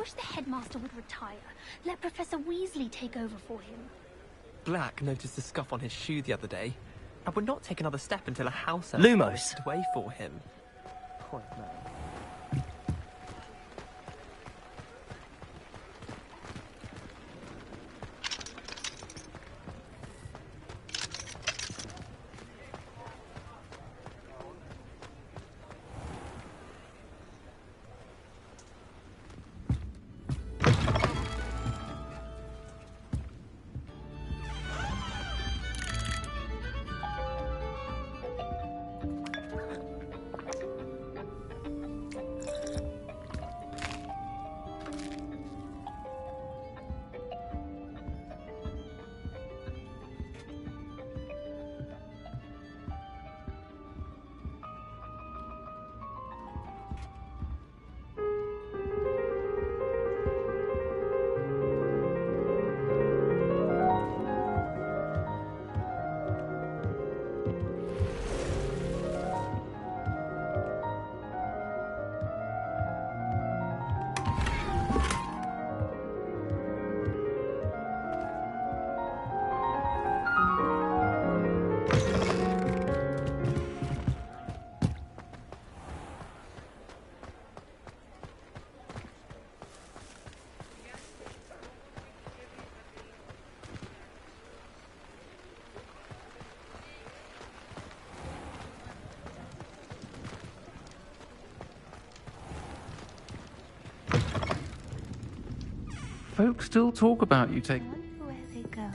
wish the headmaster would retire. Let Professor Weasley take over for him. Black noticed a scuff on his shoe the other day, and would not take another step until a house elf Lumos. polished it away for him. Poor man. Folks still talk about you taking... Where they go.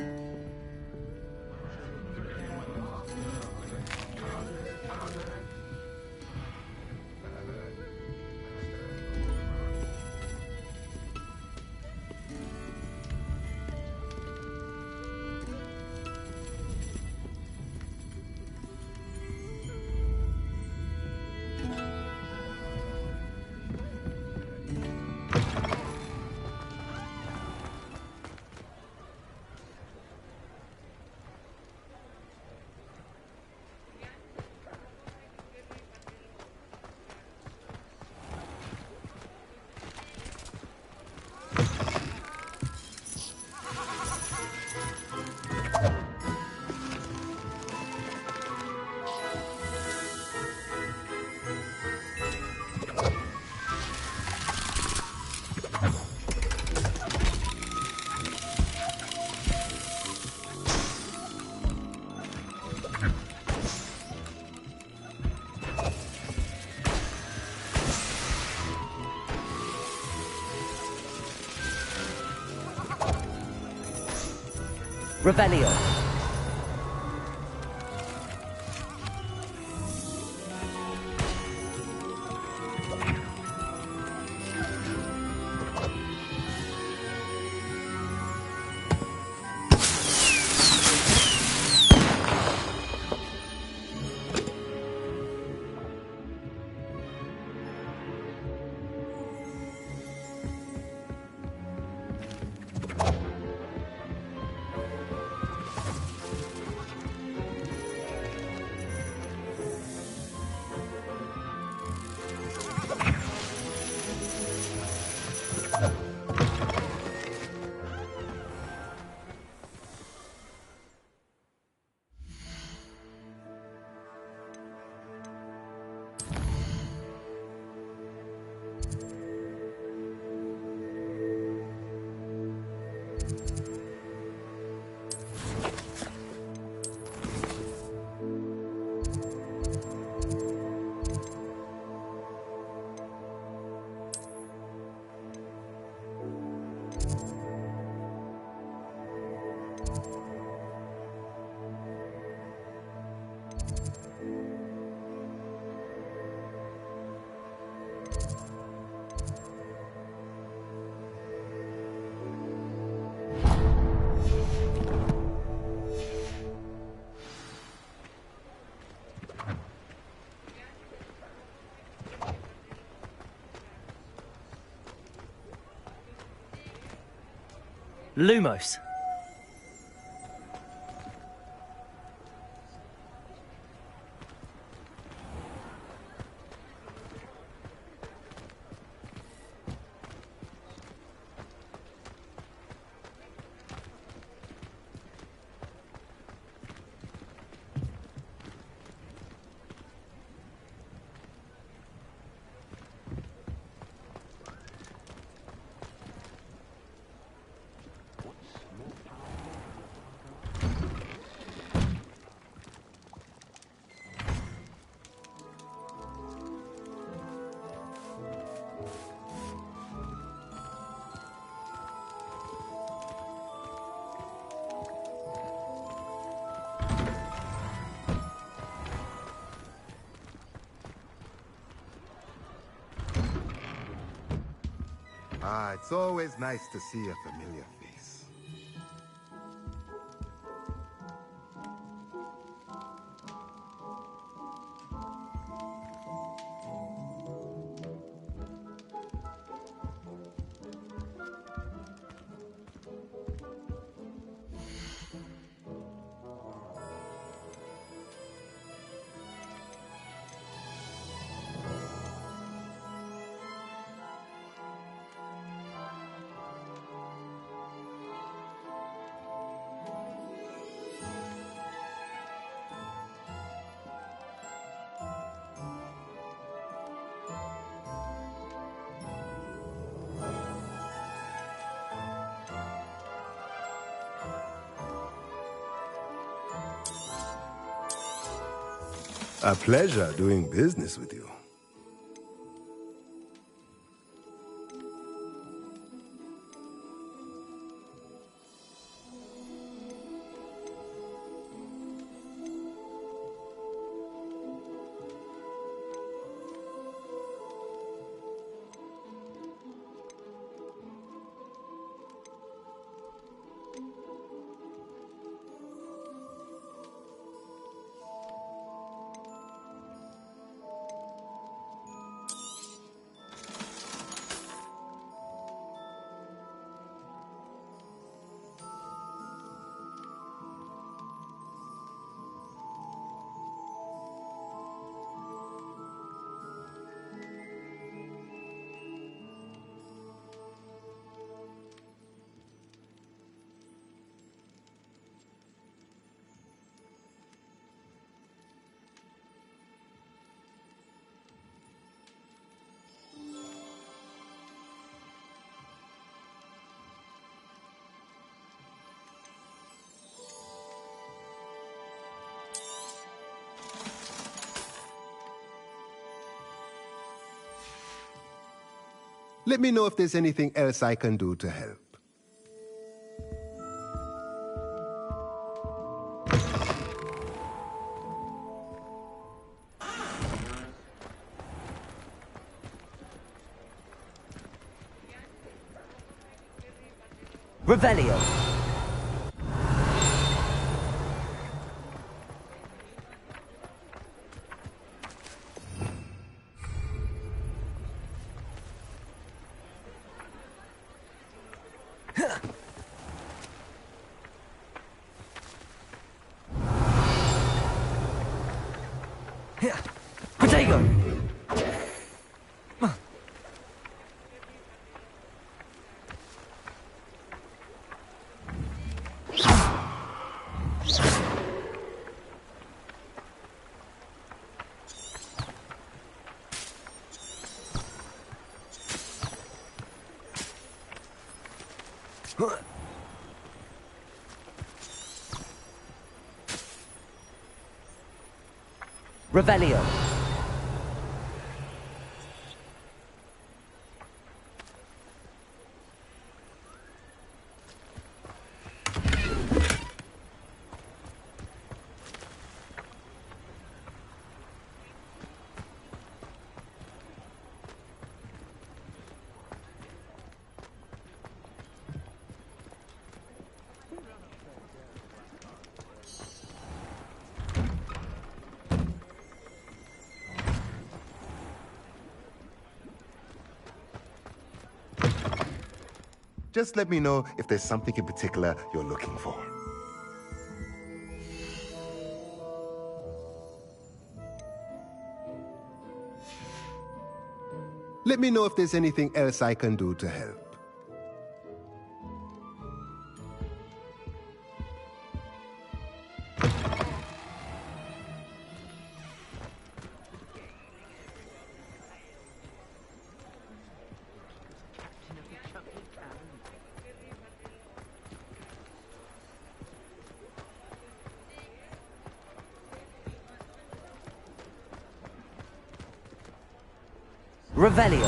Revelio. Lumos. Ah, it's always nice to see a familiar face. A pleasure doing business with you. Let me know if there's anything else I can do to help. Revelio. Protego. Revelio. Just let me know if there's something in particular you're looking for. Let me know if there's anything else I can do to help. Revelio.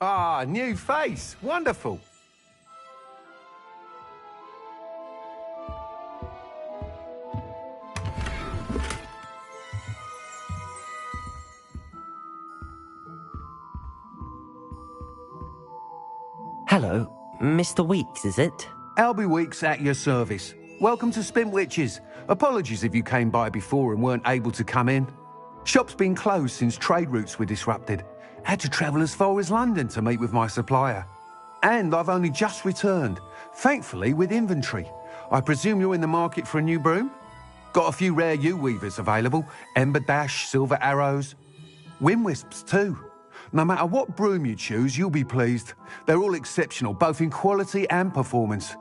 Ah, new face. Wonderful. Hello, Mr. Weeks, is it? Albie Weeks at your service. Welcome to Spintwitches. Apologies if you came by before and weren't able to come in. Shop's been closed since trade routes were disrupted. Had to travel as far as London to meet with my supplier. And I've only just returned, thankfully with inventory. I presume you're in the market for a new broom? Got a few rare U-weavers available. Ember Dash, Silver Arrows. Wind Wisps too. No matter what broom you choose, you'll be pleased. They're all exceptional, both in quality and performance.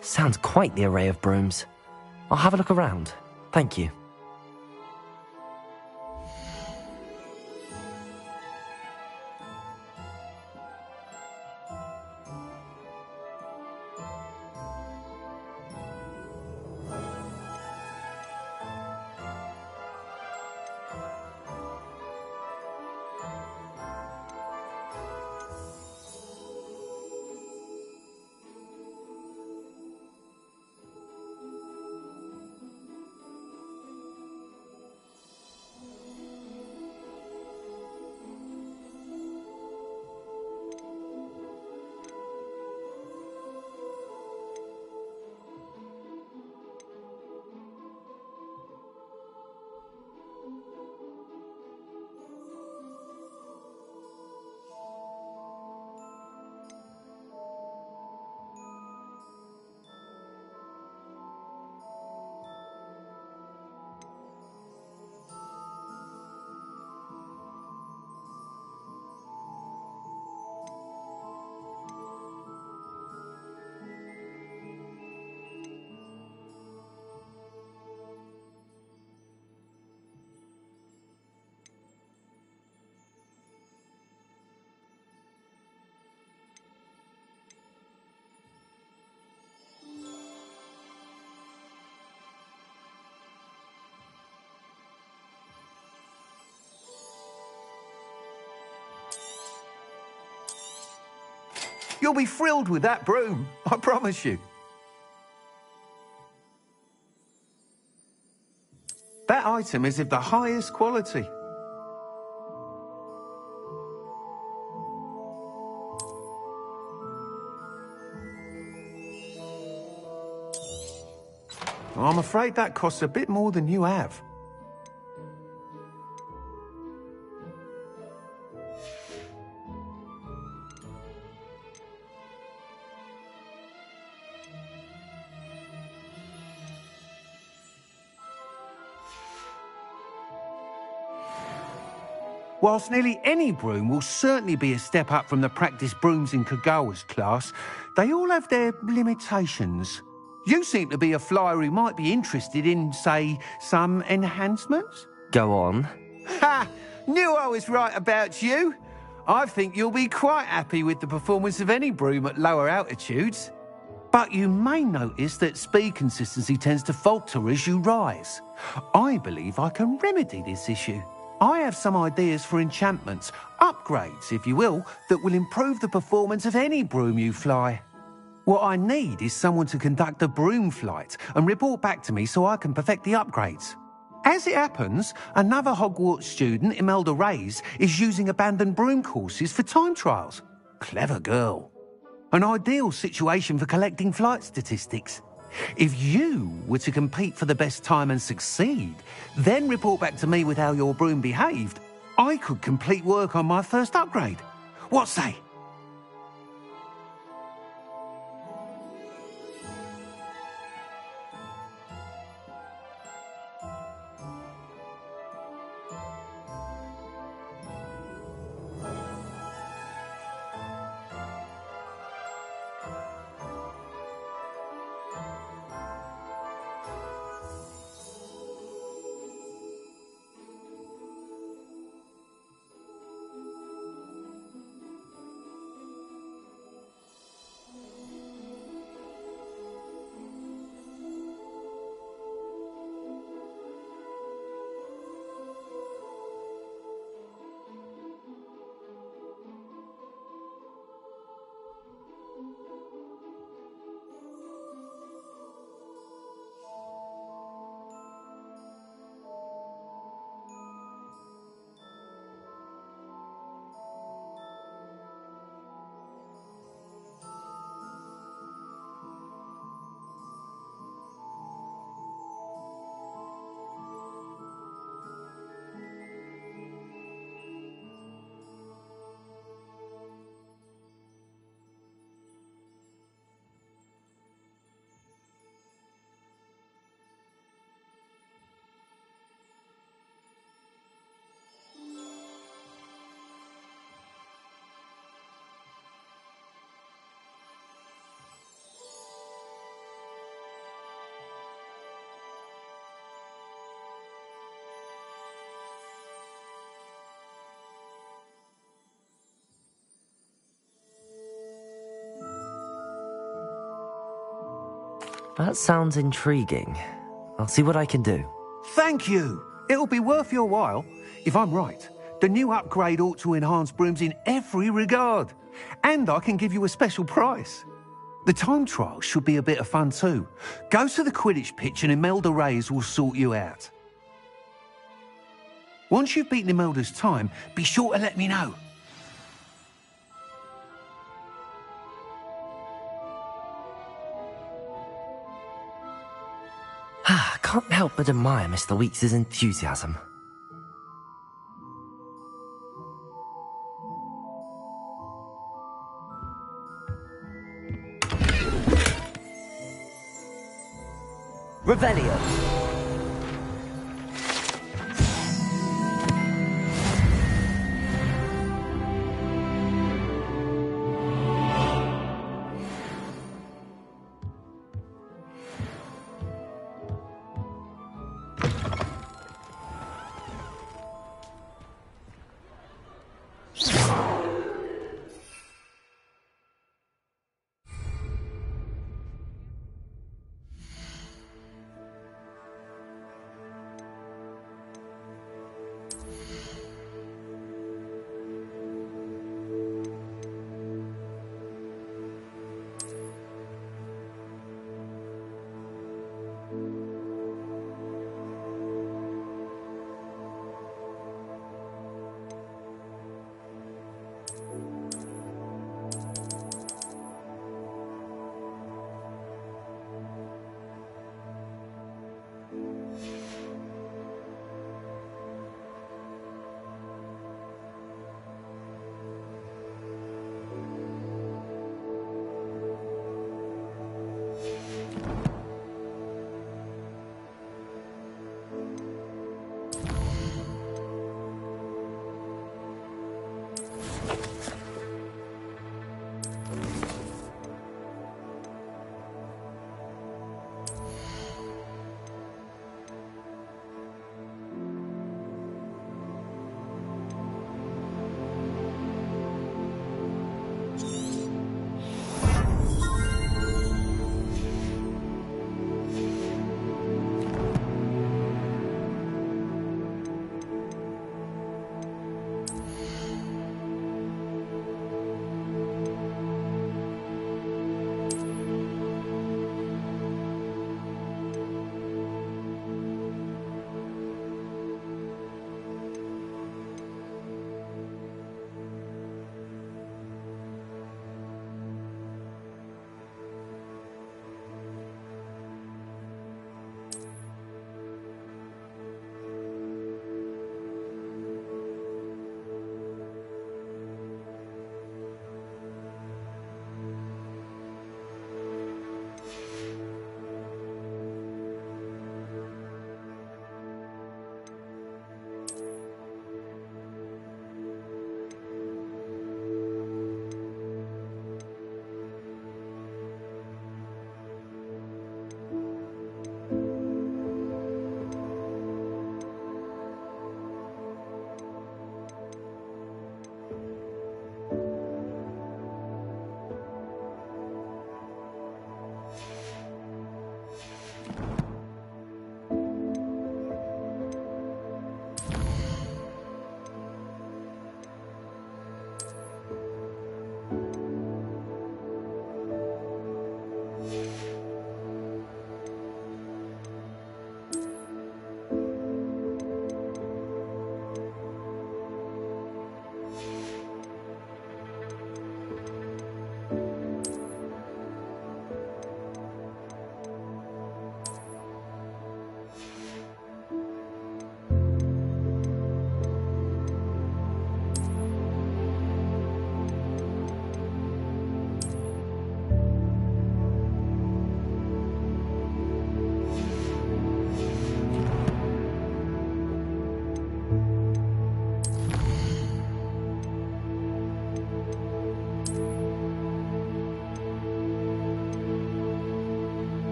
Sounds quite the array of brooms. I'll have a look around. Thank you. You'll be thrilled with that broom, I promise you. That item is of the highest quality. I'm afraid that costs a bit more than you have. Whilst nearly any broom will certainly be a step up from the practice brooms in Kagawa's class, they all have their limitations. You seem to be a flyer who might be interested in, say, some enhancements? Go on. Ha! Knew I was right about you. I think you'll be quite happy with the performance of any broom at lower altitudes. But you may notice that speed consistency tends to falter as you rise. I believe I can remedy this issue. I have some ideas for enchantments, upgrades, if you will, that will improve the performance of any broom you fly. What I need is someone to conduct a broom flight and report back to me so I can perfect the upgrades. As it happens, another Hogwarts student, Imelda Reyes, is using abandoned broom courses for time trials. Clever girl. An ideal situation for collecting flight statistics. If you were to compete for the best time and succeed, then report back to me with how your broom behaved, I could complete work on my first upgrade. What say? That sounds intriguing. I'll see what I can do. Thank you. It'll be worth your while. If I'm right, the new upgrade ought to enhance brooms in every regard. And I can give you a special price. The time trial should be a bit of fun too. Go to the Quidditch pitch and Imelda Reyes will sort you out. Once you've beaten Imelda's time, be sure to let me know. I can't help but admire Mr. Weeks' enthusiasm. Revelio.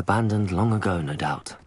abandoned long ago, no doubt.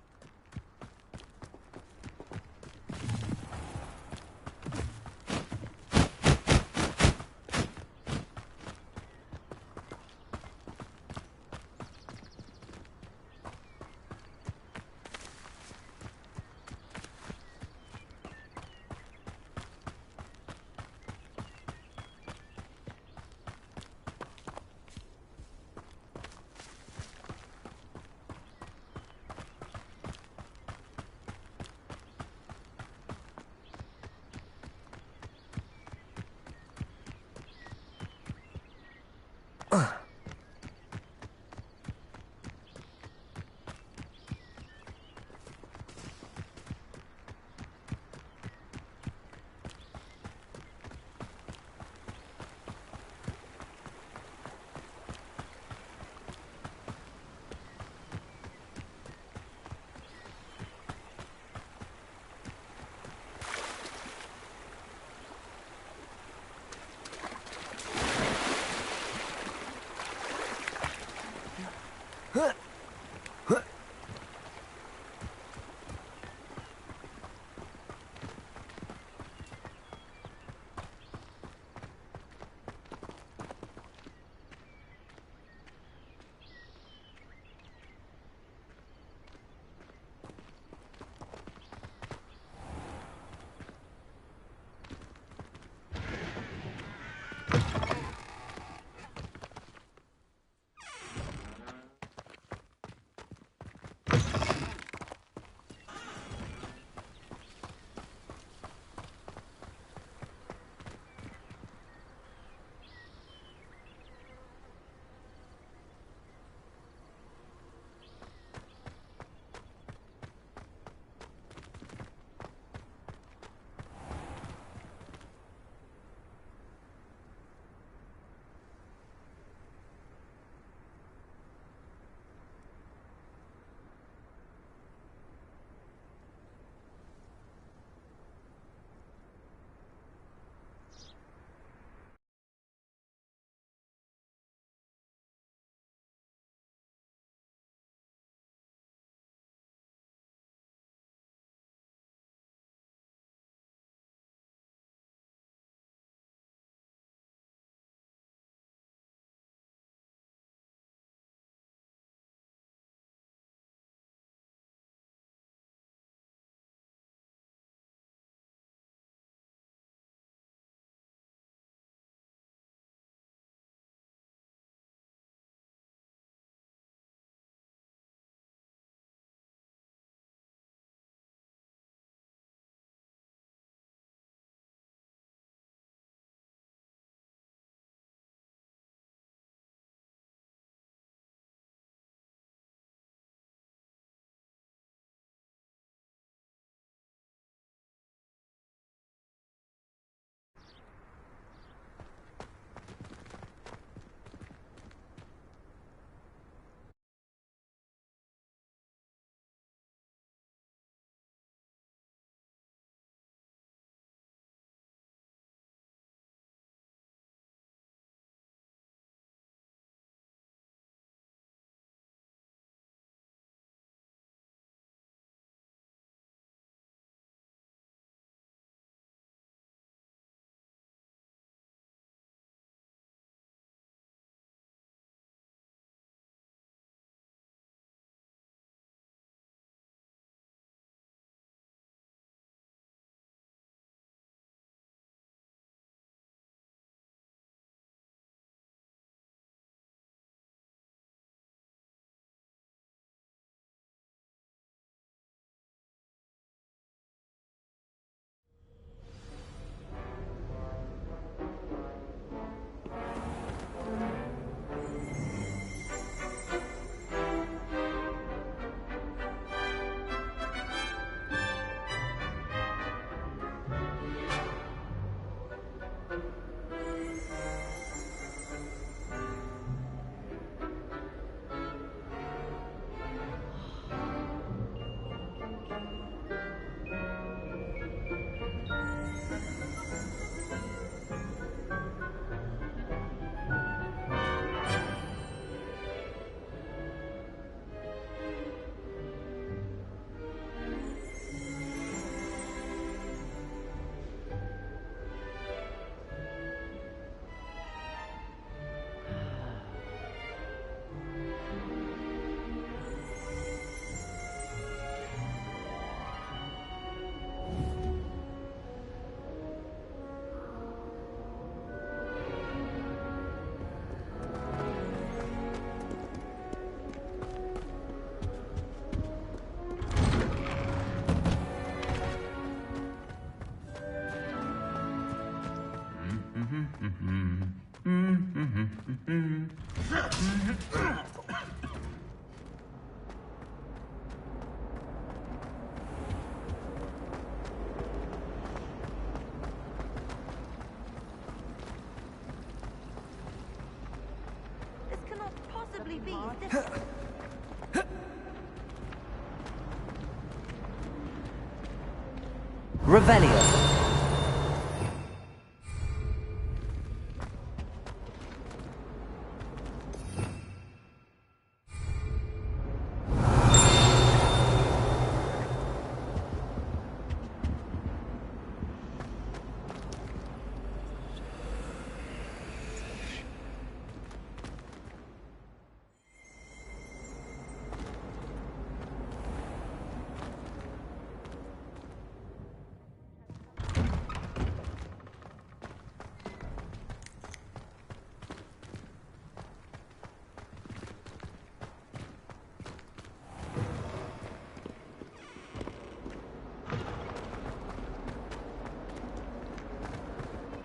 Revelio.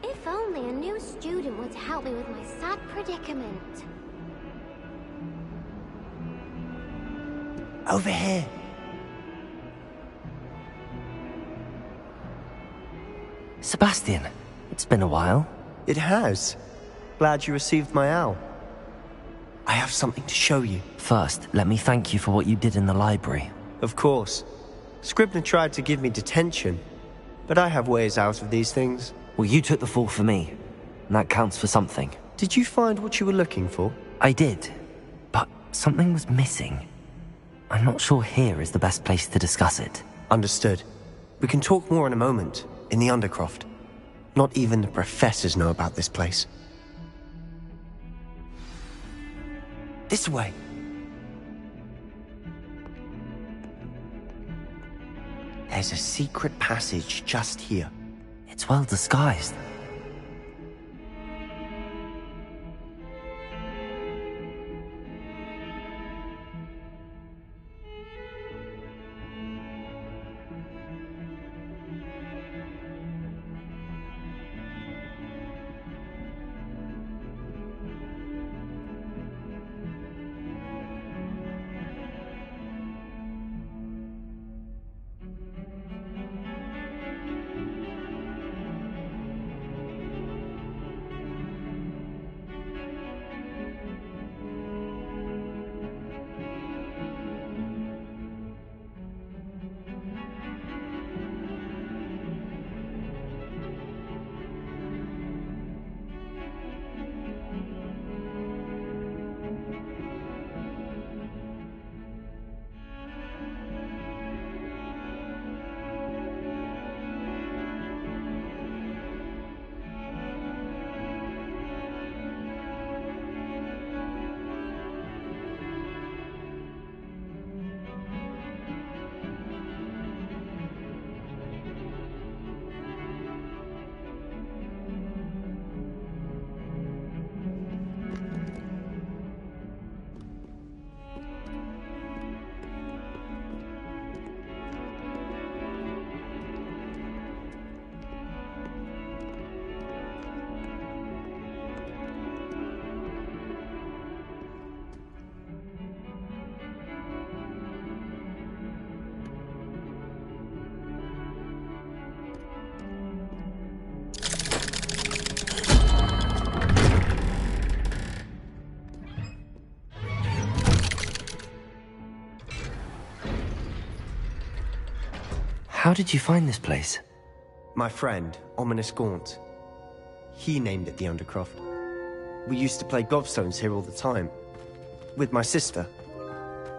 If only a new student were to help me with my sad predicament. Over here. Sebastian, it's been a while. It has. Glad you received my owl. I have something to show you. First, let me thank you for what you did in the library. Of course. Scribner tried to give me detention, but I have ways out of these things. Well, you took the fall for me, and that counts for something. Did you find what you were looking for? I did, but something was missing. I'm not sure here is the best place to discuss it. Understood. We can talk more in a moment, in the Undercroft. Not even the professors know about this place. This way. There's a secret passage just here. It's well disguised. How did you find this place? My friend, Ominous Gaunt. He named it the Undercroft. We used to play gobstones here all the time. With my sister,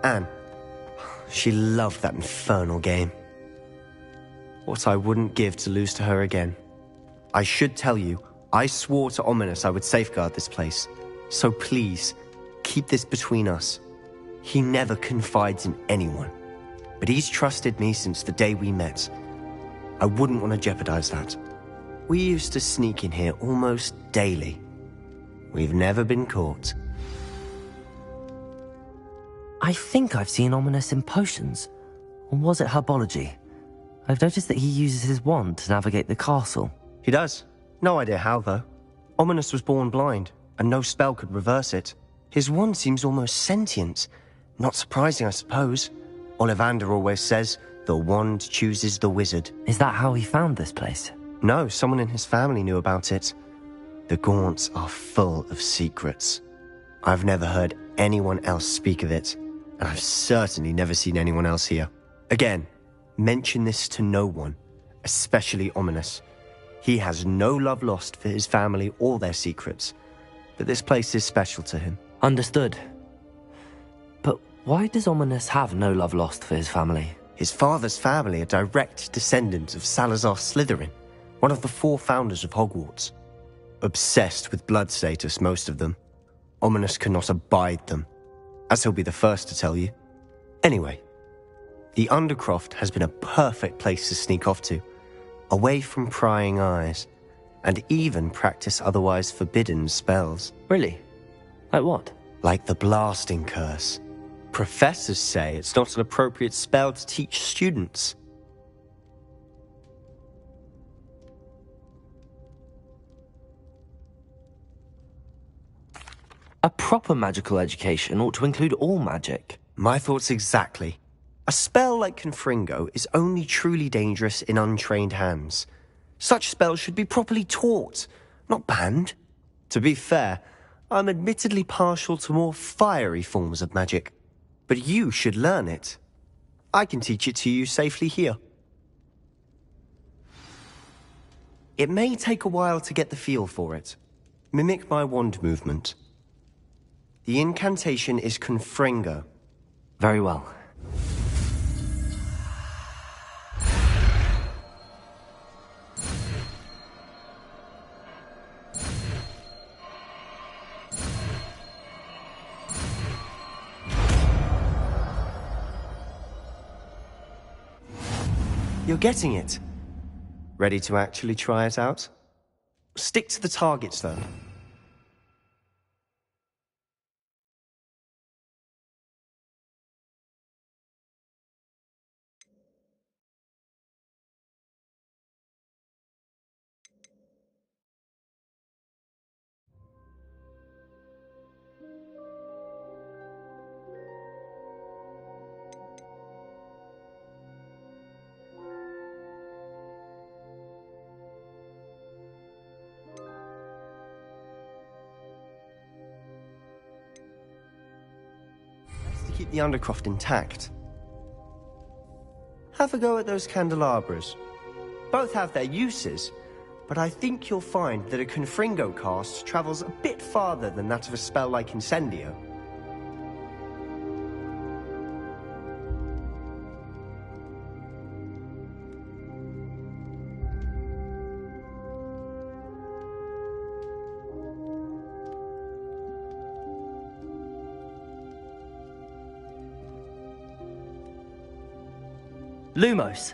Anne. She loved that infernal game. What I wouldn't give to lose to her again. I should tell you, I swore to Ominous I would safeguard this place. So please, keep this between us. He never confides in anyone. But he's trusted me since the day we met. I wouldn't want to jeopardize that. We used to sneak in here almost daily. We've never been caught. I think I've seen Ominous in potions. Or was it herbology? I've noticed that he uses his wand to navigate the castle. He does. No idea how, though. Ominous was born blind, and no spell could reverse it. His wand seems almost sentient. Not surprising, I suppose. Ollivander always says, the wand chooses the wizard. Is that how he found this place? No, someone in his family knew about it. The Gaunts are full of secrets. I've never heard anyone else speak of it, and I've certainly never seen anyone else here. Again, mention this to no one, especially Ominous. He has no love lost for his family or their secrets, but this place is special to him. Understood. But why does Ominous have no love lost for his family? His father's family are direct descendants of Salazar Slytherin, one of the 4 founders of Hogwarts. Obsessed with blood status, most of them. Ominous cannot abide them, as he'll be the first to tell you. Anyway, the Undercroft has been a perfect place to sneak off to, away from prying eyes, and even practice otherwise forbidden spells. Really? Like what? Like the blasting curse. Professors say it's not an appropriate spell to teach students. A proper magical education ought to include all magic. My thoughts exactly. A spell like Confringo is only truly dangerous in untrained hands. Such spells should be properly taught, not banned. To be fair, I'm admittedly partial to more fiery forms of magic. But you should learn it. I can teach it to you safely here. It may take a while to get the feel for it. Mimic my wand movement. The incantation is Confringo. Very well. You're getting it. Ready to actually try it out? Stick to the targets, though. Keep the Undercroft intact. Have a go at those candelabras. Both have their uses, but I think you'll find that a Confringo cast travels a bit farther than that of a spell like Incendio. Lumos.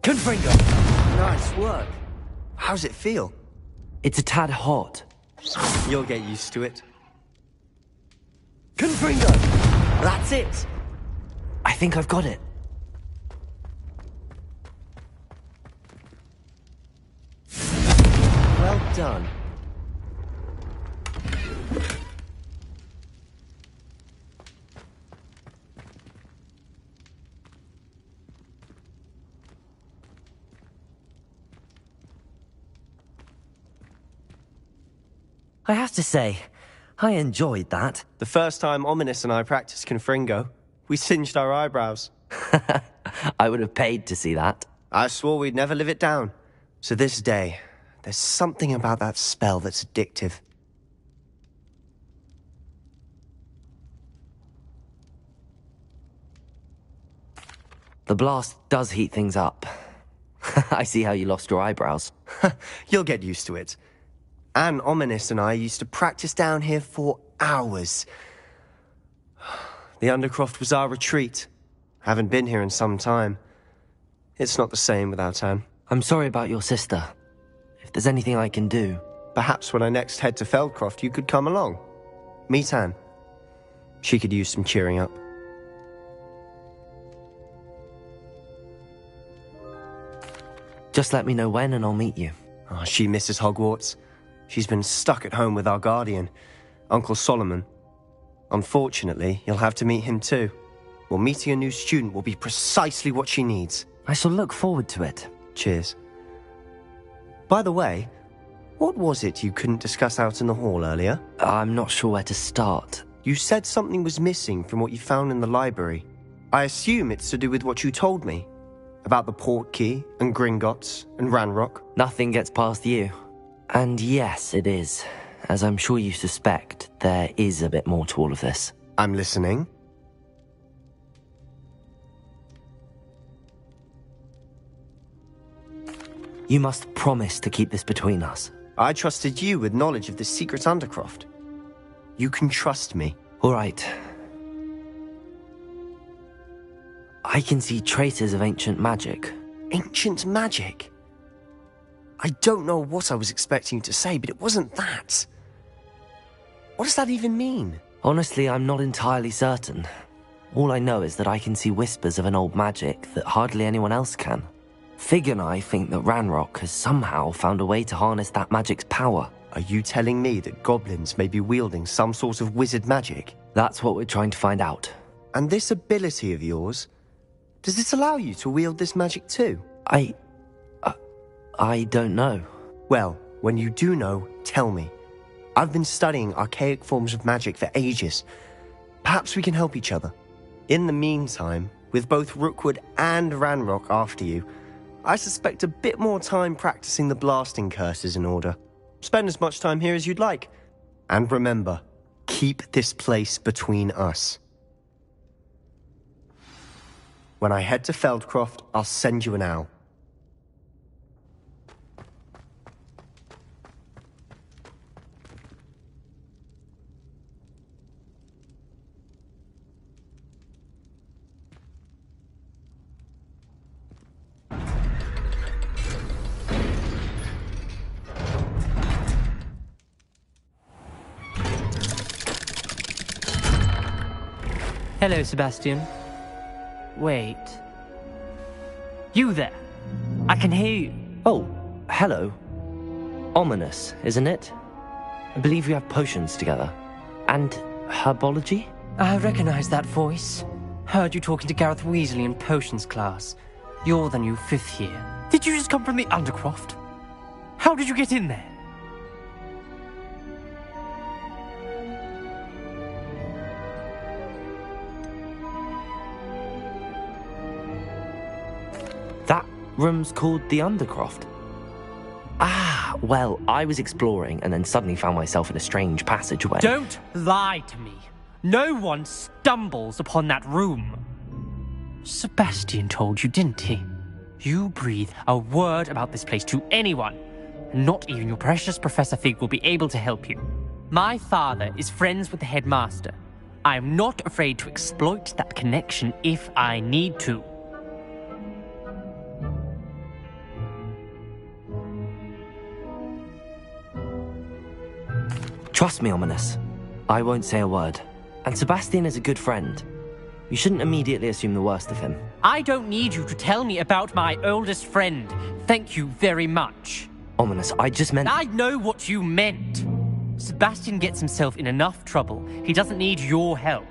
Confringo! Nice work. How's it feel? It's a tad hot. You'll get used to it. Confringo! That's it! I think I've got it. Well done. I have to say, I enjoyed that. The first time Ominous and I practiced Confringo, we singed our eyebrows. I would have paid to see that. I swore we'd never live it down. So this day, there's something about that spell that's addictive. The blast does heat things up. I see how you lost your eyebrows. You'll get used to it. Anne, Ominous and I used to practice down here for hours. The Undercroft was our retreat. Haven't been here in some time. It's not the same without Anne. I'm sorry about your sister. If there's anything I can do... Perhaps when I next head to Feldcroft, you could come along. Meet Anne. She could use some cheering up. Just let me know when and I'll meet you. Oh, she misses Hogwarts. She's been stuck at home with our guardian, Uncle Solomon. Unfortunately, you'll have to meet him too. Well, meeting a new student will be precisely what she needs. I shall look forward to it. Cheers. By the way, what was it you couldn't discuss out in the hall earlier? I'm not sure where to start. You said something was missing from what you found in the library. I assume it's to do with what you told me. About the Portkey, and Gringotts, and Ranrock. Nothing gets past you. And yes, it is. As I'm sure you suspect, there is a bit more to all of this. I'm listening. You must promise to keep this between us. I trusted you with knowledge of the secret Undercroft. You can trust me. All right. I can see traces of ancient magic. Ancient magic? I don't know what I was expecting you to say, but it wasn't that. What does that even mean? Honestly, I'm not entirely certain. All I know is that I can see whispers of an old magic that hardly anyone else can. Fig and I think that Ranrock has somehow found a way to harness that magic's power. Are you telling me that goblins may be wielding some sort of wizard magic? That's what we're trying to find out. And this ability of yours, does it allow you to wield this magic too? I don't know. Well, when you do know, tell me. I've been studying archaic forms of magic for ages. Perhaps we can help each other. In the meantime, with both Rookwood and Ranrock after you, I suspect a bit more time practicing the blasting curse is in order. Spend as much time here as you'd like. And remember, keep this place between us. When I head to Feldcroft, I'll send you an owl. Hello, Sebastian. Wait. You there? I can hear you. Oh, hello. Ominous, isn't it? I believe you have potions together. And herbology? I recognize that voice. Heard you talking to Gareth Weasley in potions class. You're the new 5th year. Did you just come from the Undercroft? How did you get in there? That room's called the Undercroft. Ah, well, I was exploring and then suddenly found myself in a strange passageway. Don't lie to me. No one stumbles upon that room. Sebastian told you, didn't he? You breathe a word about this place to anyone, and not even your precious Professor Fig will be able to help you. My father is friends with the headmaster. I am not afraid to exploit that connection if I need to. Trust me, Ominous. I won't say a word. And Sebastian is a good friend. You shouldn't immediately assume the worst of him. I don't need you to tell me about my oldest friend. Thank you very much. Ominous, I just meant... I know what you meant. Sebastian gets himself in enough trouble. He doesn't need your help.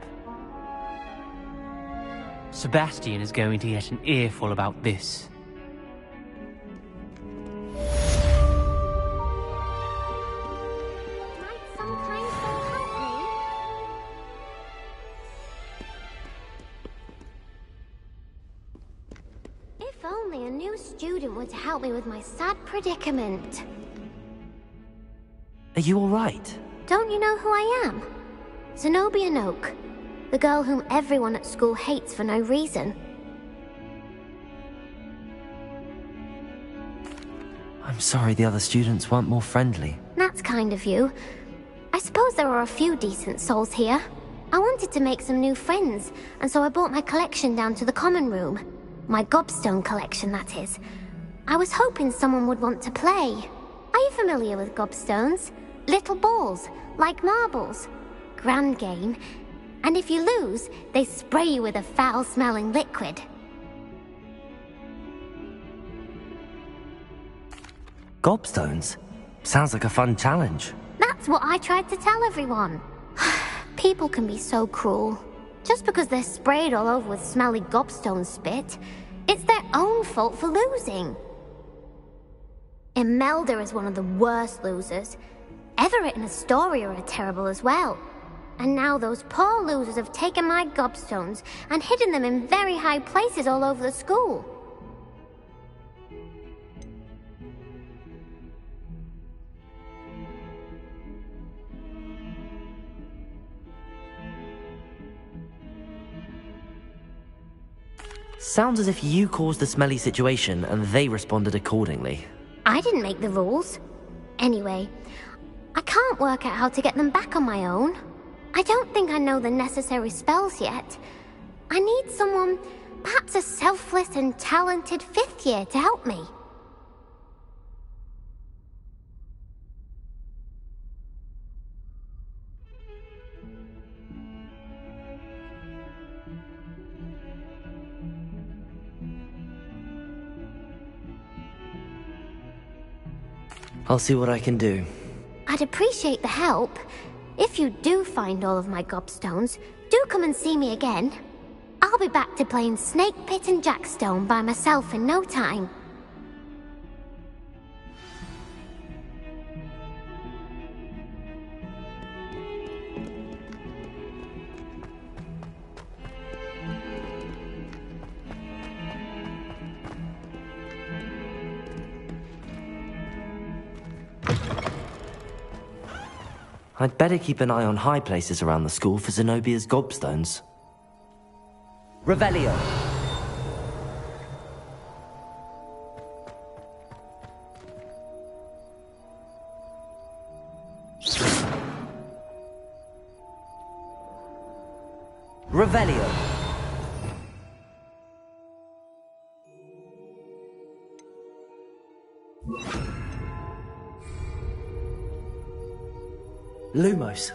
Sebastian is going to get an earful about this. Might some kind soul help new student were to help me with my sad predicament. Are you alright? Don't you know who I am? Zenobia Noak, the girl whom everyone at school hates for no reason. I'm sorry the other students weren't more friendly. That's kind of you. I suppose there are a few decent souls here. I wanted to make some new friends, and so I brought my collection down to the common room. My gobstone collection, that is. I was hoping someone would want to play. Are you familiar with gobstones? Little balls, like marbles. Grand game. And if you lose, they spray you with a foul-smelling liquid. Gobstones? Sounds like a fun challenge. That's what I tried to tell everyone. People can be so cruel. Just because they're sprayed all over with smelly gobstone spit, it's their own fault for losing. Imelda is one of the worst losers. Everett and Astoria are terrible as well. And now those poor losers have taken my gobstones and hidden them in very high places all over the school. Sounds as if you caused the smelly situation and they responded accordingly. I didn't make the rules. Anyway, I can't work out how to get them back on my own. I don't think I know the necessary spells yet. I need someone, perhaps a selfless and talented fifth year to help me. I'll see what I can do. I'd appreciate the help. If you do find all of my gobstones, do come and see me again. I'll be back to playing Snake Pit and Jackstone by myself in no time. I'd better keep an eye on high places around the school for Zenobia's gobstones. Revelio! Revelio! Lumos.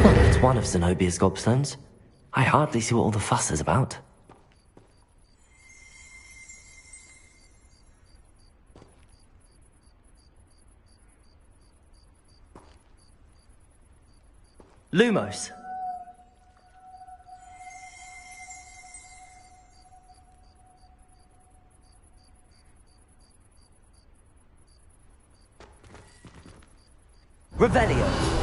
Well, that's one of Zenobia's gobstones. I hardly see what all the fuss is about. Lumos. Revelio.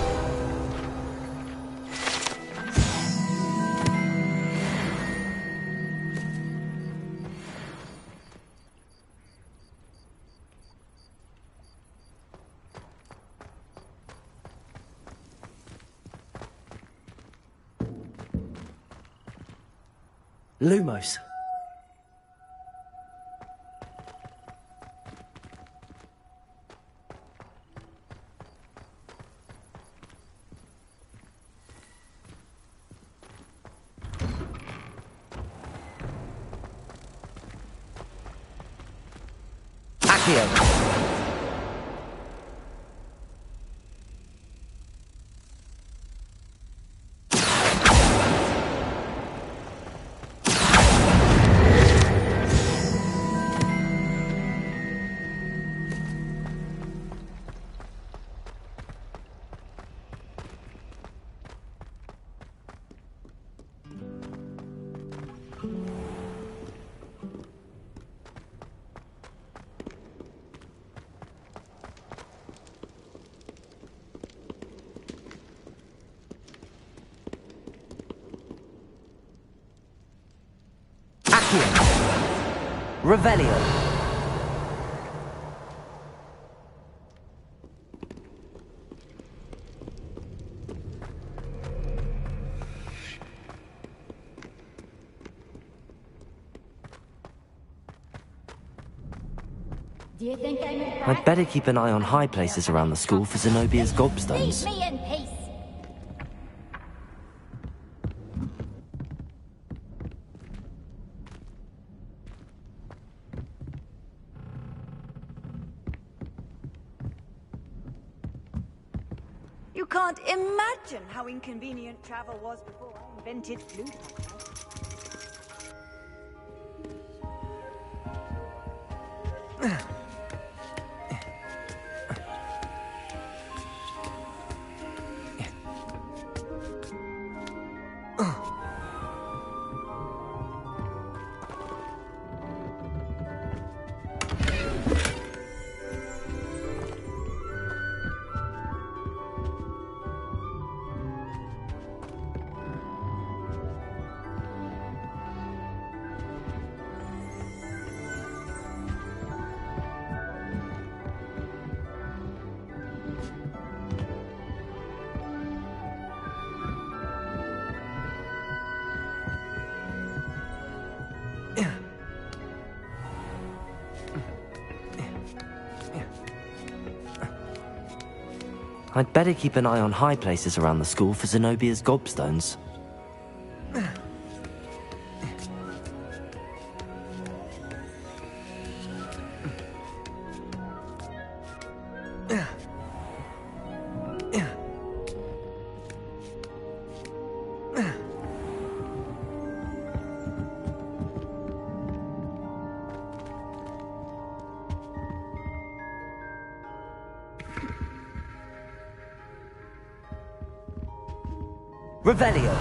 Lumos. Accio. Revelio. Do you think I'm impressed? I'd better keep an eye on high places around the school for Zenobia's gobstones. Leave me in peace. You can't imagine how inconvenient travel was before I invented flute. I'd better keep an eye on high places around the school for Zenobia's gobstones. Revelio.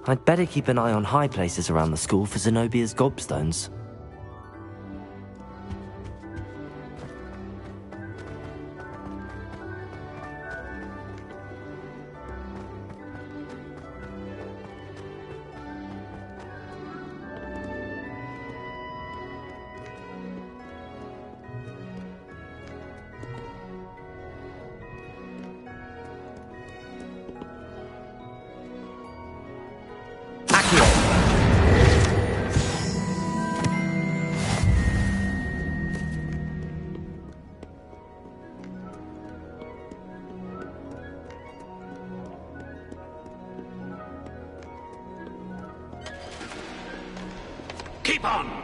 I'd better keep an eye on high places around the school for Zenobia's gobstones.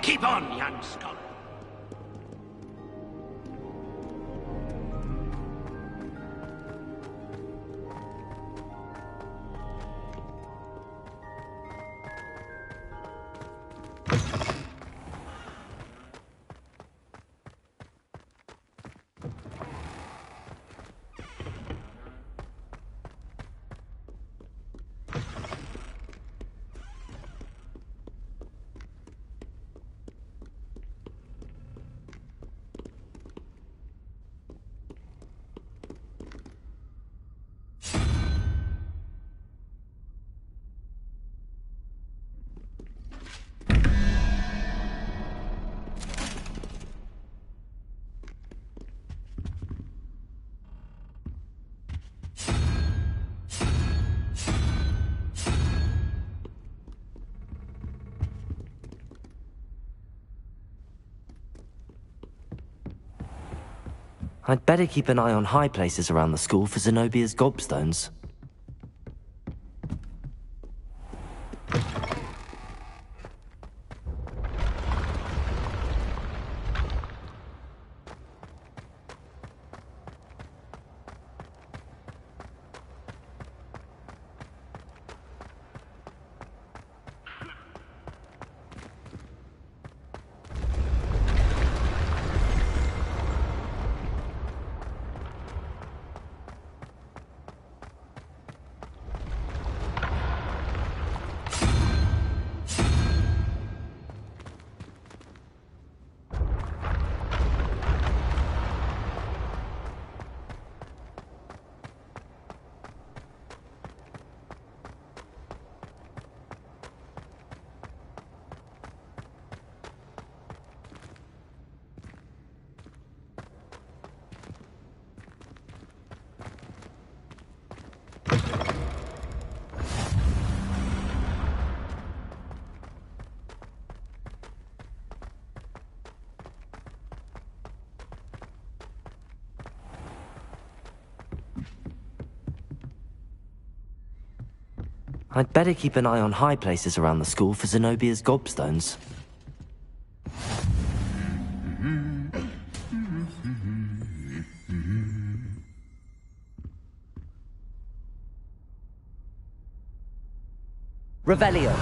Keep on, young scholar. I'd better keep an eye on high places around the school for Zenobia's gobstones. I'd better keep an eye on high places around the school for Zenobia's gobstones. Revelio.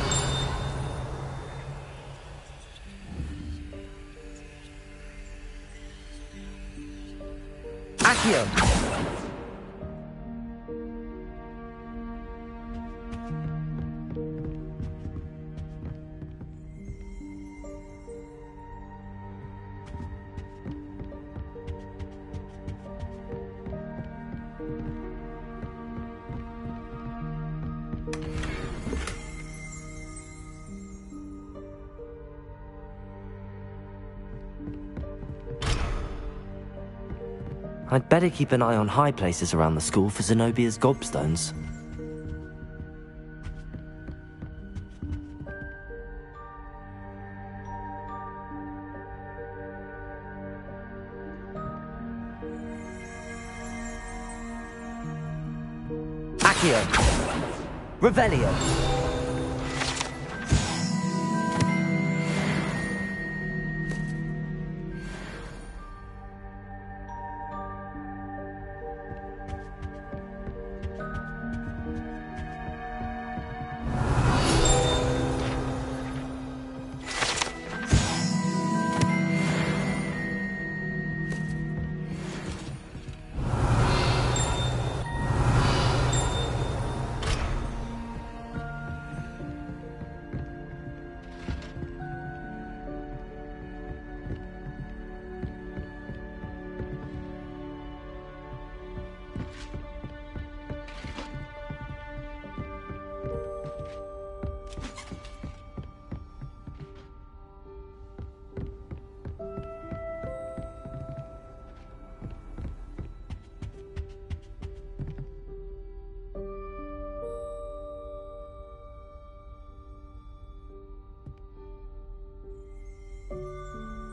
Accio. I'd better keep an eye on high places around the school for Zenobia's gobstones. Accio. Revelio.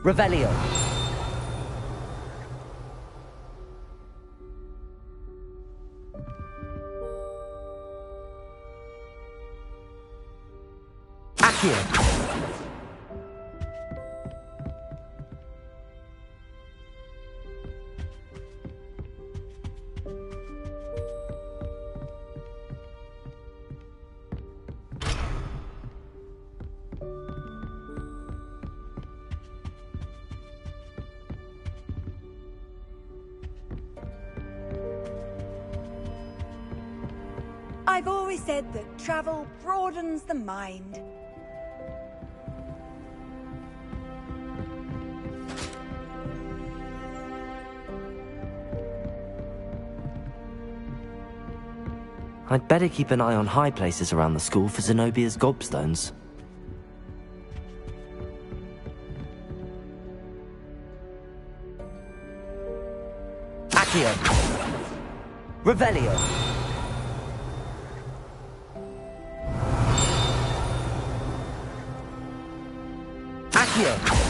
Revelio. Accio. I've always said that travel broadens the mind. I'd better keep an eye on high places around the school for Zenobia's gobstones. Accio. Revelio. Accio.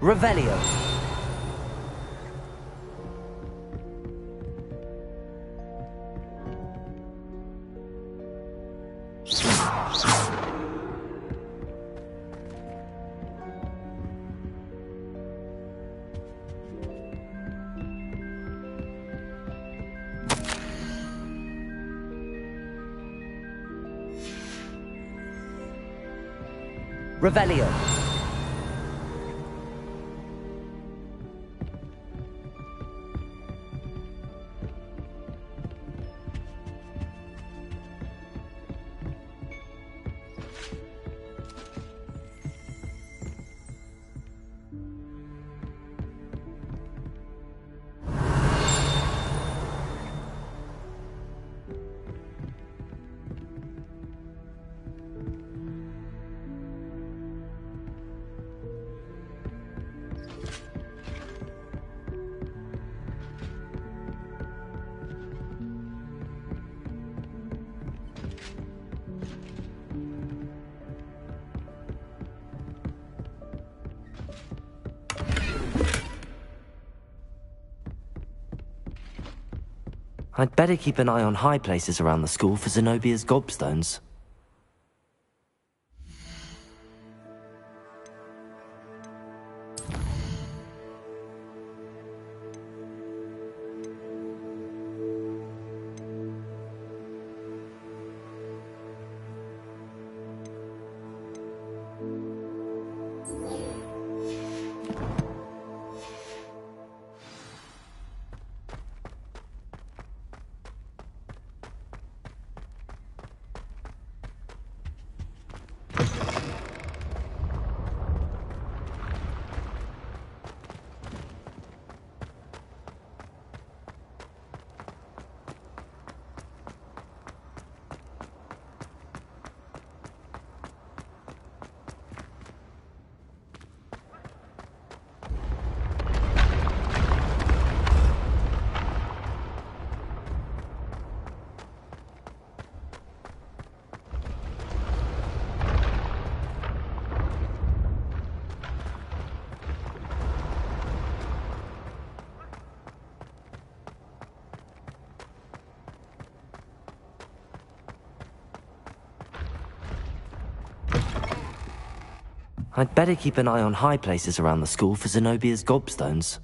Revelio. Revelio. I'd better keep an eye on high places around the school for Zenobia's gobstones. I'd better keep an eye on high places around the school for Zenobia's gobstones.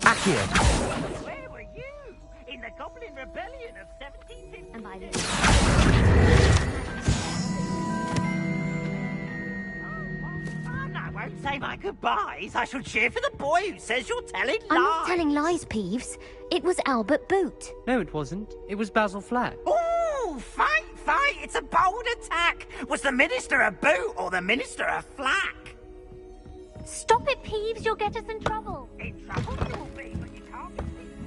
Accio. Where were you? In the Goblin Rebellion of 1750? And by the Oh, I won't say my goodbyes, I shall cheer for the boy who says you're telling lies. I'm not telling lies, Peeves. It was Albert Boot. No, it wasn't. It was Basil Flack. Ooh, fight! It's a bold attack. Was the minister a boot or the minister a flack? Stop it, Peeves. You'll get us in trouble. In trouble you'll be, but you can't be seen.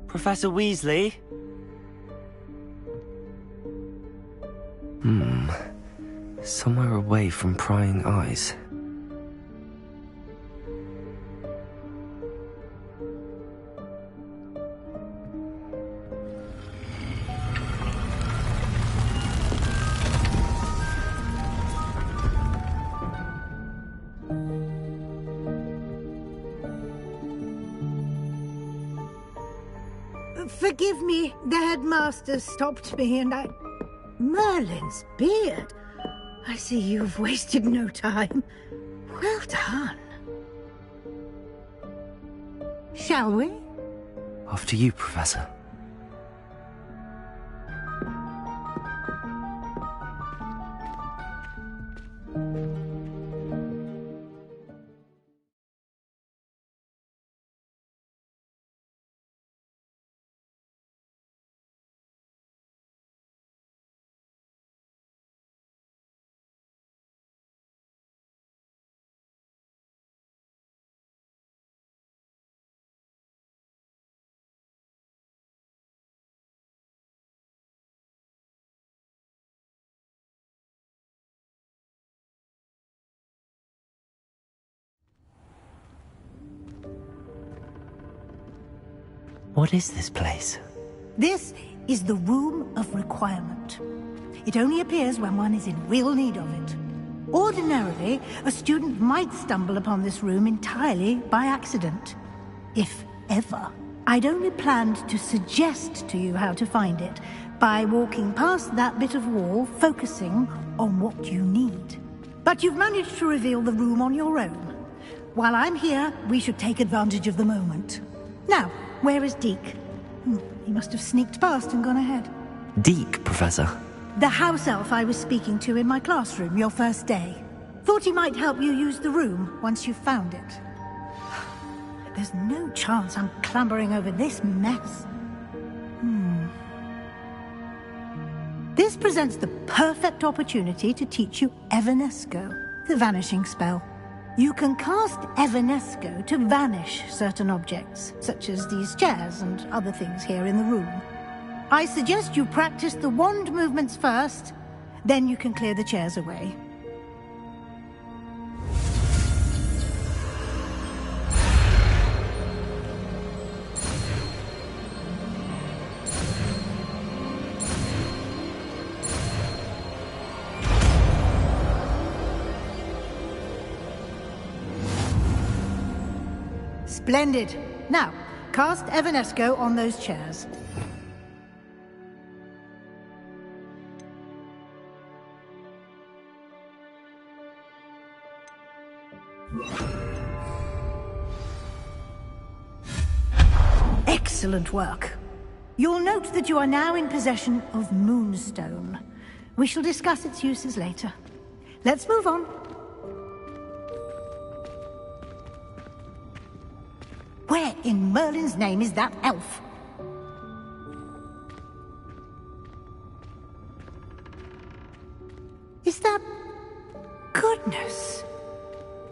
Professor Weasley? Somewhere away from prying eyes. Forgive me, the headmaster stopped me and I... Merlin's beard. I see you've wasted no time. Well done. Shall we? After you, Professor. What is this place? This is the Room of Requirement. It only appears when one is in real need of it. Ordinarily, a student might stumble upon this room entirely by accident. If ever. I'd only planned to suggest to you how to find it by walking past that bit of wall, focusing on what you need. But you've managed to reveal the room on your own. While I'm here, we should take advantage of the moment. Now, where is Deke? He must have sneaked past and gone ahead. Deke, Professor. The house elf I was speaking to in my classroom your first day. Thought he might help you use the room once you've found it. There's no chance I'm clambering over this mess. This presents the perfect opportunity to teach you Evanesco, the vanishing spell. You can cast Evanesco to vanish certain objects, such as these chairs and other things here in the room. I suggest you practice the wand movements first, then you can clear the chairs away. Splendid. Now, cast Evanesco on those chairs. Excellent work. You'll note that you are now in possession of Moonstone. We shall discuss its uses later. Let's move on. Where in Merlin's name is that elf? Is that... Goodness!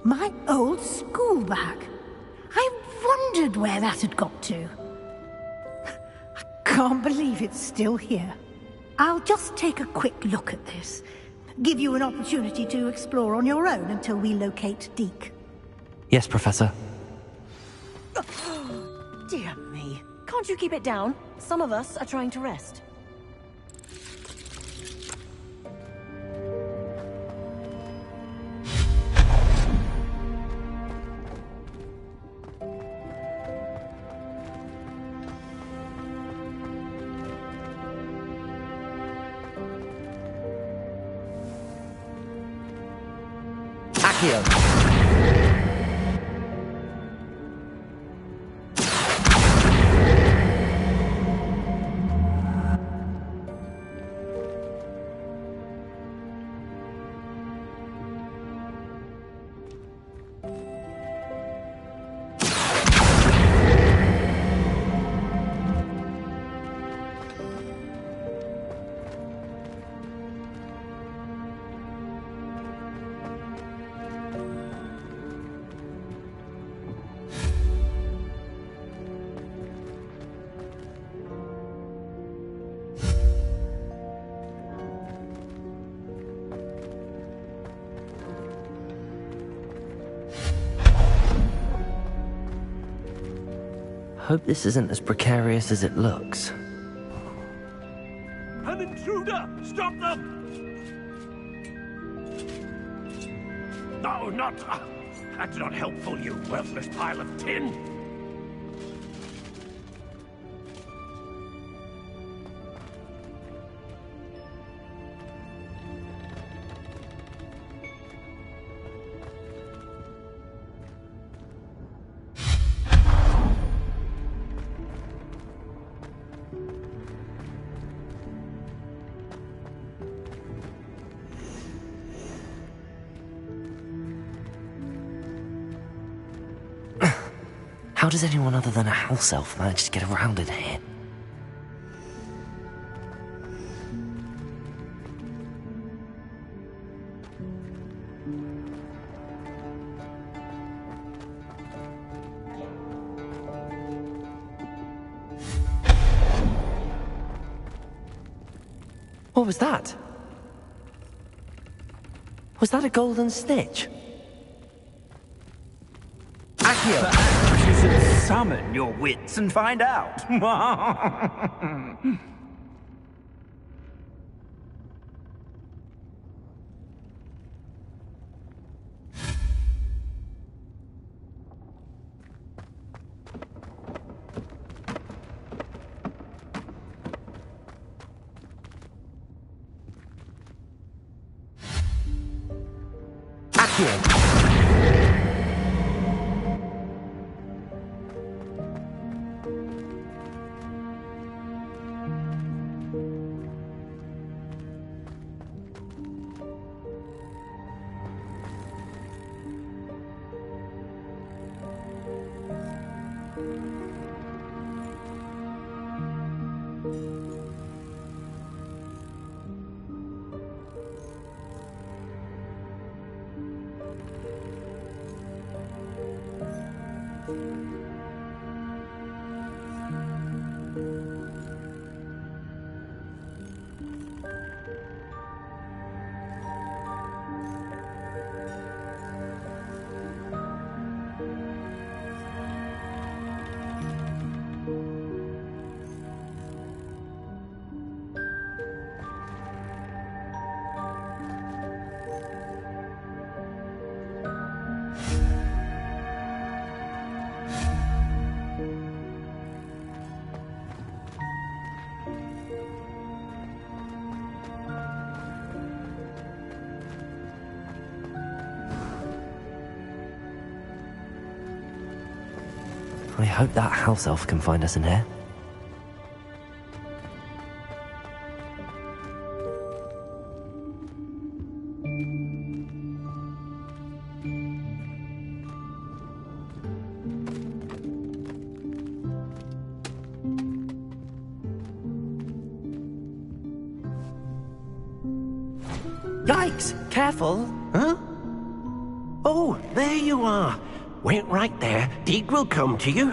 My old school bag. I wondered where that had got to. I can't believe it's still here. I'll just take a quick look at this. Give you an opportunity to explore on your own until we locate Deke. Yes, Professor. Dear me. Can't you keep it down? Some of us are trying to rest. Accio! Hope this isn't as precarious as it looks. An intruder! Stop them! No, not... that's not helpful, you worthless pile of tin! How does anyone other than a house elf manage to get around in here? What was that? Was that a golden snitch? Accio! You should summon your wits and find out. Accio! I hope that house elf can find us in here. Yikes! Careful! Huh? Oh, there you are. Wait right there. Deke will come to you.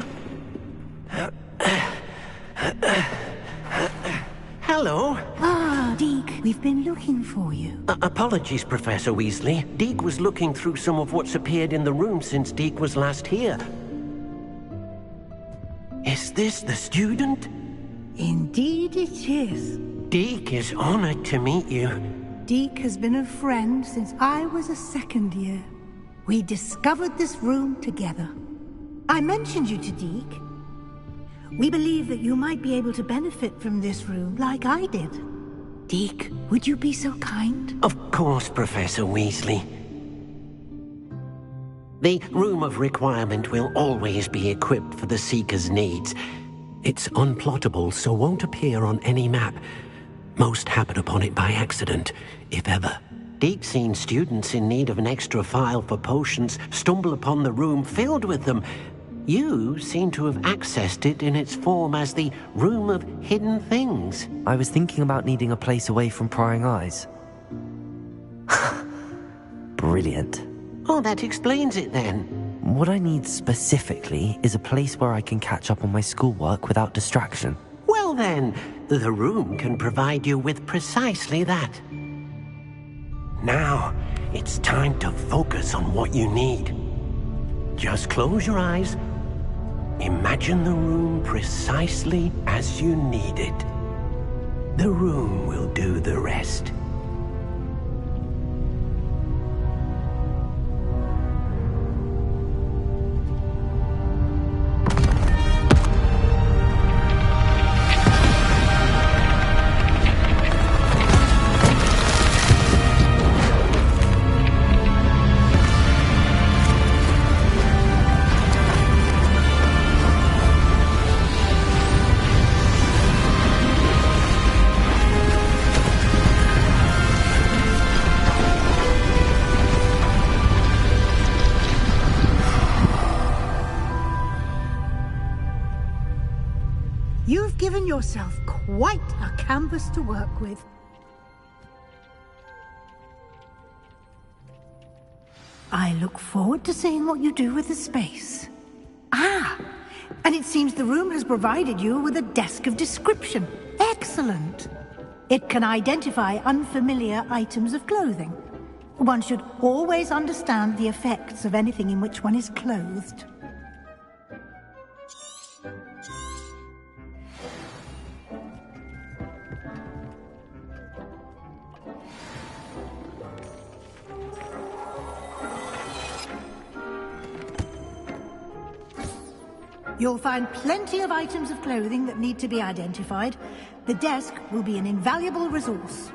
Hello. Ah, Deke, we've been looking for you. Apologies, Professor Weasley. Deke was looking through some of what's appeared in the room since Deke was last here. Is this the student? Indeed it is. Deke is honored to meet you. Deke has been a friend since I was a second year. We discovered this room together. I mentioned you to Deke. We believe that you might be able to benefit from this room like I did. Deke, would you be so kind? Of course, Professor Weasley. The Room of Requirement will always be equipped for the Seeker's needs. It's unplottable, so won't appear on any map. Most happen upon it by accident, if ever. Deep-seen students in need of an extra file for potions stumble upon the room filled with them. You seem to have accessed it in its form as the Room of Hidden Things. I was thinking about needing a place away from prying eyes. Brilliant. Oh, that explains it then. What I need specifically is a place where I can catch up on my schoolwork without distraction. Well then, the room can provide you with precisely that. Now, it's time to focus on what you need. Just close your eyes. Imagine the room precisely as you need it. The room will do the rest. You've given yourself quite a canvas to work with. I look forward to seeing what you do with the space. Ah, and it seems the room has provided you with a desk of description. Excellent. It can identify unfamiliar items of clothing. One should always understand the effects of anything in which one is clothed. You'll find plenty of items of clothing that need to be identified. The desk will be an invaluable resource.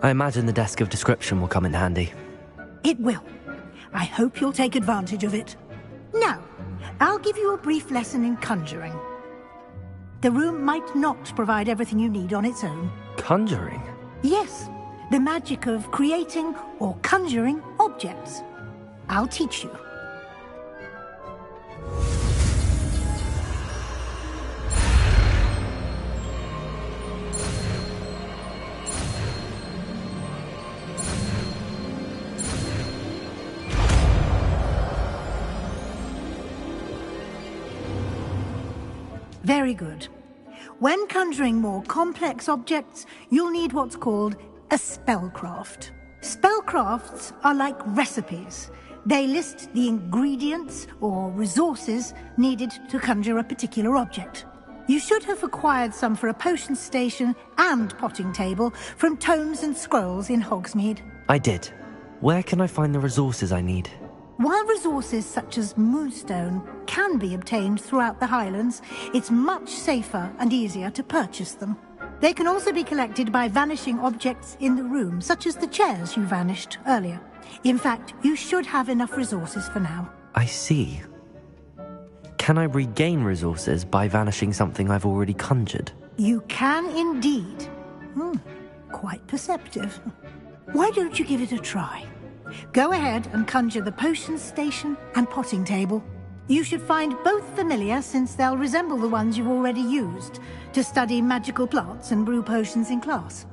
I imagine the desk of description will come in handy. It will. I hope you'll take advantage of it. Now, I'll give you a brief lesson in conjuring. The room might not provide everything you need on its own. Conjuring? Yes. The magic of creating or conjuring objects. I'll teach you. Very good. When conjuring more complex objects, you'll need what's called a spellcraft. Spellcrafts are like recipes. They list the ingredients or resources needed to conjure a particular object. You should have acquired some for a potion station and potting table from tomes and scrolls in Hogsmeade. I did. Where can I find the resources I need? While resources such as moonstone can be obtained throughout the Highlands, it's much safer and easier to purchase them. They can also be collected by vanishing objects in the room, such as the chairs you vanished earlier. In fact, you should have enough resources for now. I see. Can I regain resources by vanishing something I've already conjured? You can indeed. Quite perceptive. Why don't you give it a try? Go ahead and conjure the potion station and potting table. You should find both familiar, since they'll resemble the ones you've already used to study magical plants and brew potions in class.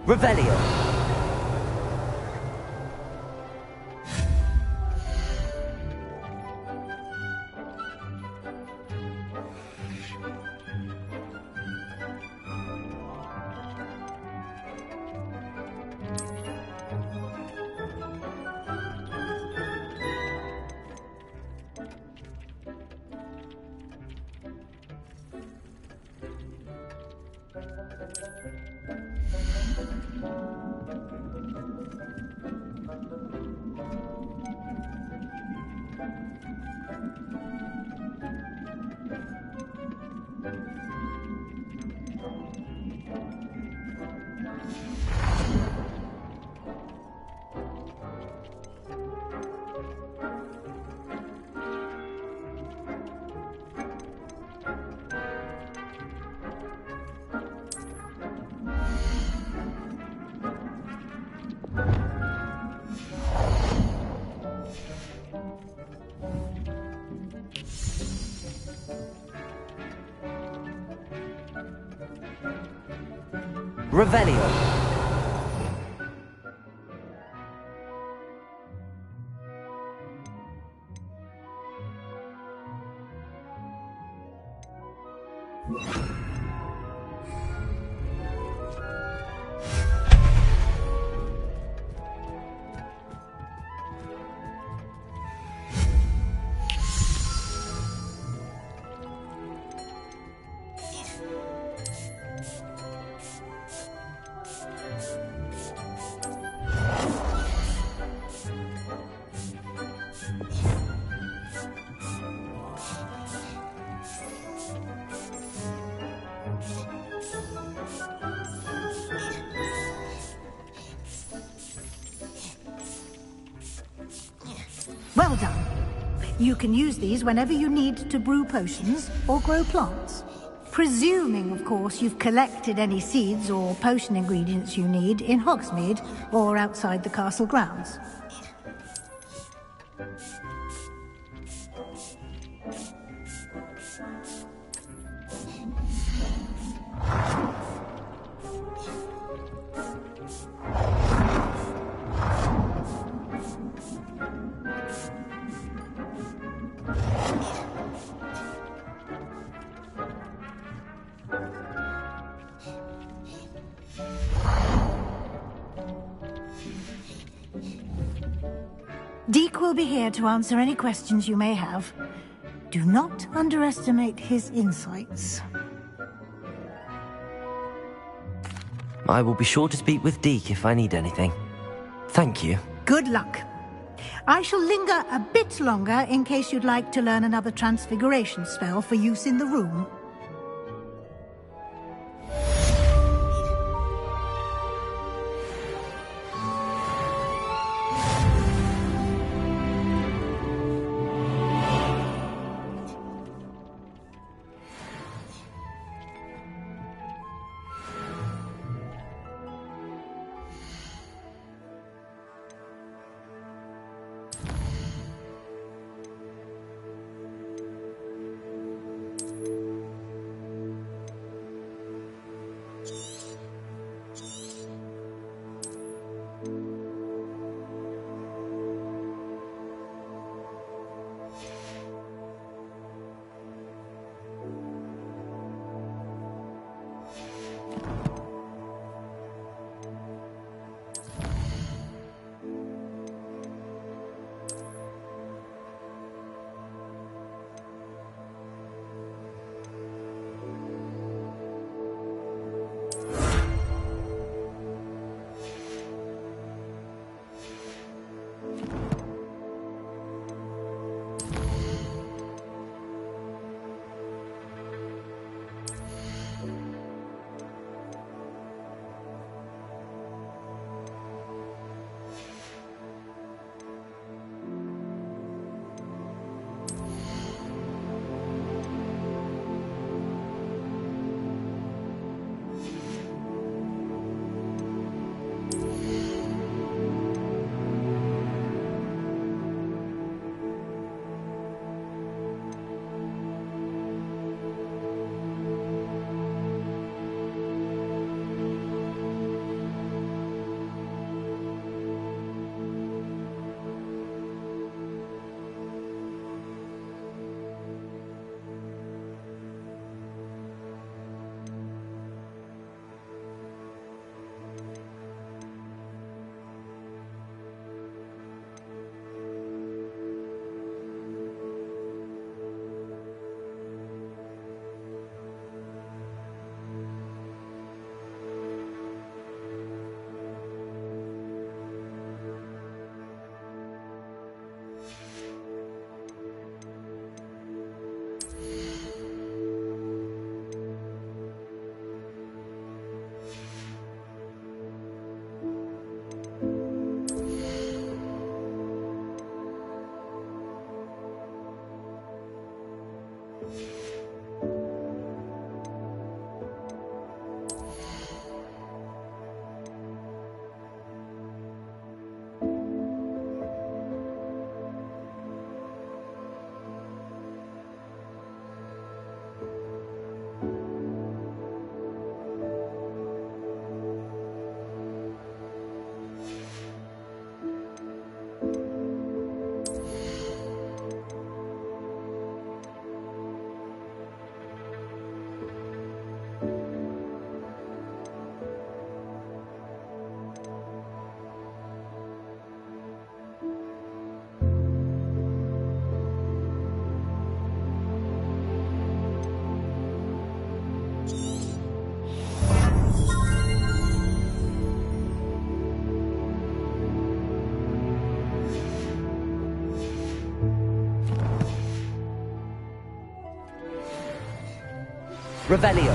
Revelio. Revelio. Well done. You can use these whenever you need to brew potions or grow plants. Presuming, of course, you've collected any seeds or potion ingredients you need in Hogsmeade or outside the castle grounds. Deke will be here to answer any questions you may have. Do not underestimate his insights. I will be sure to speak with Deke if I need anything. Thank you. Good luck. I shall linger a bit longer in case you'd like to learn another transfiguration spell for use in the room. Revelio.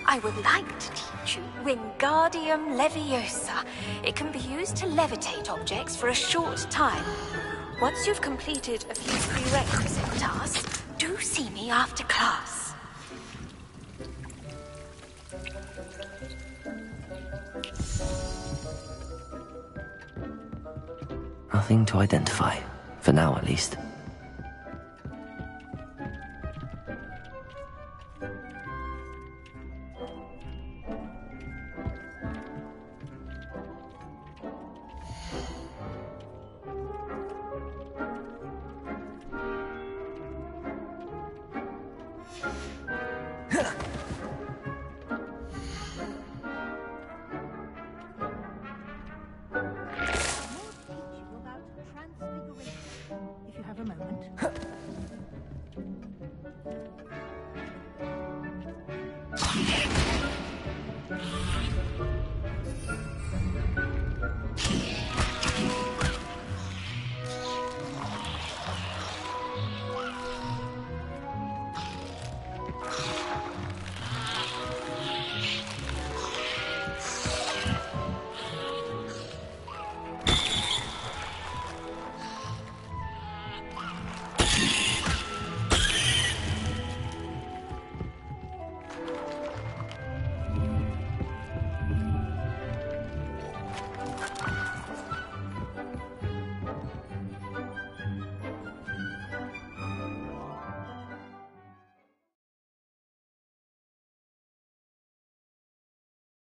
I would like to teach you Wingardium Leviosa. It can be used to levitate objects for a short time. Once you've completed a few prerequisite tasks, do see me after class. Nothing to identify. For now, at least.